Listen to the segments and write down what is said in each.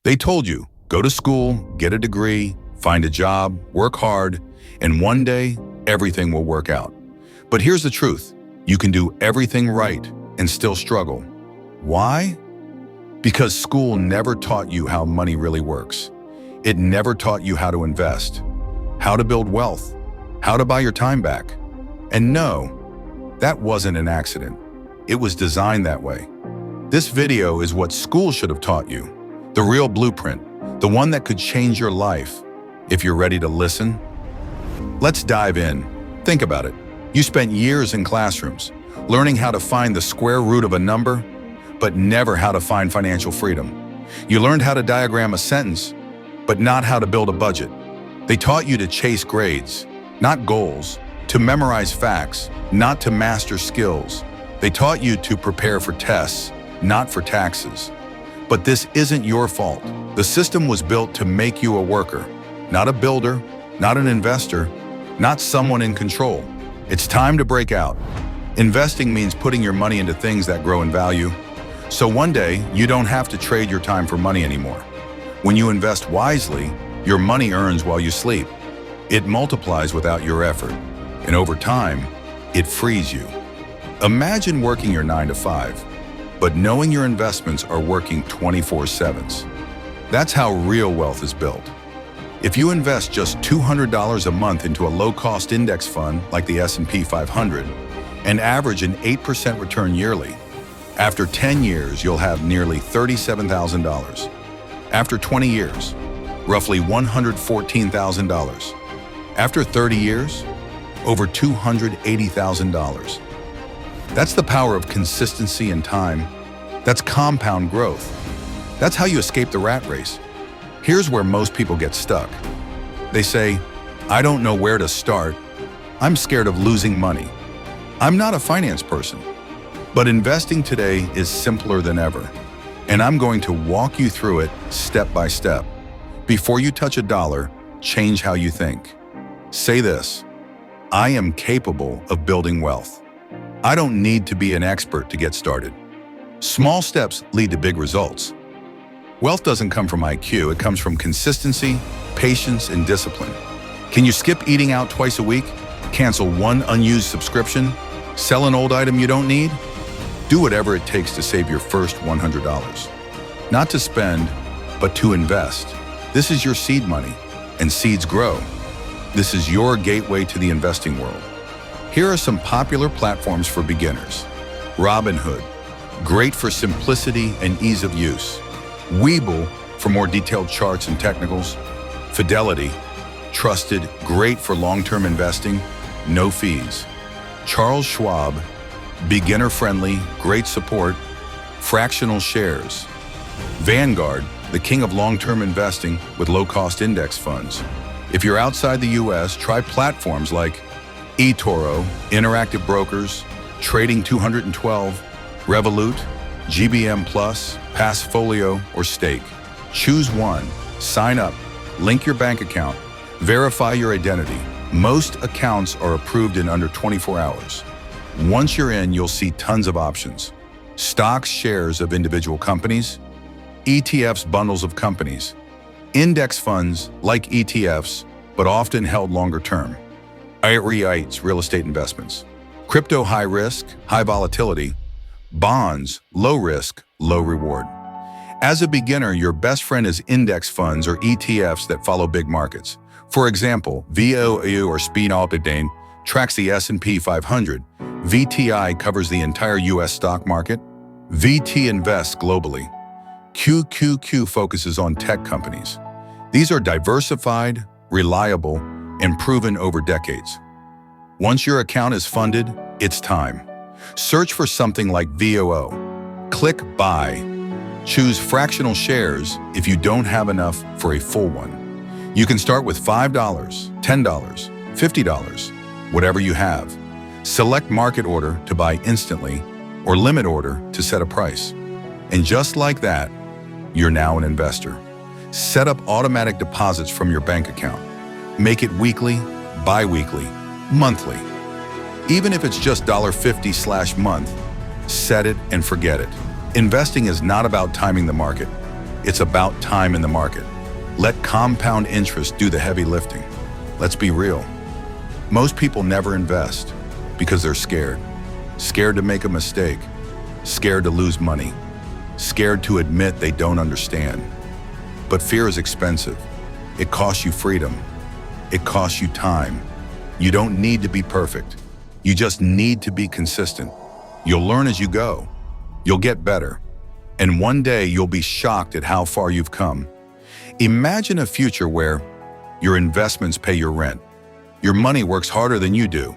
They told you, go to school, get a degree, find a job, work hard, and one day, everything will work out. But here's the truth. You can do everything right and still struggle. Why? Because school never taught you how money really works. It never taught you how to invest, how to build wealth, how to buy your time back. And no, that wasn't an accident. It was designed that way. This video is what school should have taught you. The real blueprint, the one that could change your life. If you're ready to listen, let's dive in. Think about it. You spent years in classrooms, learning how to find the square root of a number, but never how to find financial freedom. You learned how to diagram a sentence, but not how to build a budget. They taught you to chase grades, not goals, to memorize facts, not to master skills. They taught you to prepare for tests, not for taxes. But this isn't your fault. The system was built to make you a worker, not a builder, not an investor, not someone in control. It's time to break out. Investing means putting your money into things that grow in value. So one day, you don't have to trade your time for money anymore. When you invest wisely, your money earns while you sleep. It multiplies without your effort. And over time, it frees you. Imagine working your 9 to 5, but knowing your investments are working 24/7. That's how real wealth is built. If you invest just $200 a month into a low-cost index fund like the S&P 500 and average an 8% return yearly, after 10 years, you'll have nearly $37,000. After 20 years, roughly $114,000. After 30 years, over $280,000. That's the power of consistency and time. That's compound growth. That's how you escape the rat race. Here's where most people get stuck. They say, I don't know where to start. I'm scared of losing money. I'm not a finance person. But investing today is simpler than ever. And I'm going to walk you through it step by step. Before you touch a dollar, change how you think. Say this, I am capable of building wealth. I don't need to be an expert to get started. Small steps lead to big results. Wealth doesn't come from IQ, it comes from consistency, patience, and discipline. Can you skip eating out twice a week? Cancel one unused subscription? Sell an old item you don't need? Do whatever it takes to save your first $100. Not to spend, but to invest. This is your seed money, and seeds grow. This is your gateway to the investing world. Here are some popular platforms for beginners. Robinhood, great for simplicity and ease of use. Webull, for more detailed charts and technicals. Fidelity, trusted, great for long-term investing, no fees. Charles Schwab, beginner-friendly, great support. Fractional shares. Vanguard, the king of long-term investing with low-cost index funds. If you're outside the US, try platforms like eToro, Interactive Brokers, Trading 212, Revolut, GBM Plus, Passfolio, or Stake. Choose one, sign up, link your bank account, verify your identity. Most accounts are approved in under 24 hours. Once you're in, you'll see tons of options. Stocks, shares of individual companies, ETFs, bundles of companies, index funds like ETFs, but often held longer term, REITs, real estate investments, crypto, high risk, high volatility, bonds, low risk, low reward. As a beginner, your best friend is index funds or ETFs that follow big markets. For example, VOU or Speed Altadane tracks the S&P 500. VTI covers the entire US stock market. VT invests globally. QQQ focuses on tech companies. These are diversified, reliable, and proven over decades. Once your account is funded, it's time. Search for something like VOO. Click Buy. Choose fractional shares if you don't have enough for a full one. You can start with $5, $10, $50, whatever you have. Select market order to buy instantly or limit order to set a price. And just like that, you're now an investor. Set up automatic deposits from your bank account. Make it weekly, bi-weekly, monthly. Even if it's just $50/month, set it and forget it. Investing is not about timing the market. It's about time in the market. Let compound interest do the heavy lifting. Let's be real. Most people never invest because they're scared. Scared to make a mistake. Scared to lose money. Scared to admit they don't understand. But fear is expensive. It costs you freedom. It costs you time. You don't need to be perfect. You just need to be consistent. You'll learn as you go. You'll get better. And one day you'll be shocked at how far you've come. Imagine a future where your investments pay your rent. Your money works harder than you do.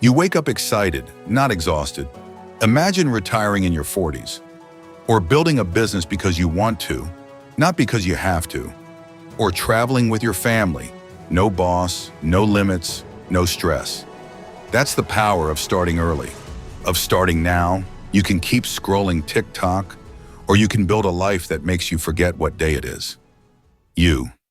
You wake up excited, not exhausted. Imagine retiring in your 40s. Or building a business because you want to, not because you have to. Or traveling with your family. No boss, no limits, no stress. That's the power of starting early. Of starting now. You can keep scrolling TikTok, or you can build a life that makes you forget what day it is. You.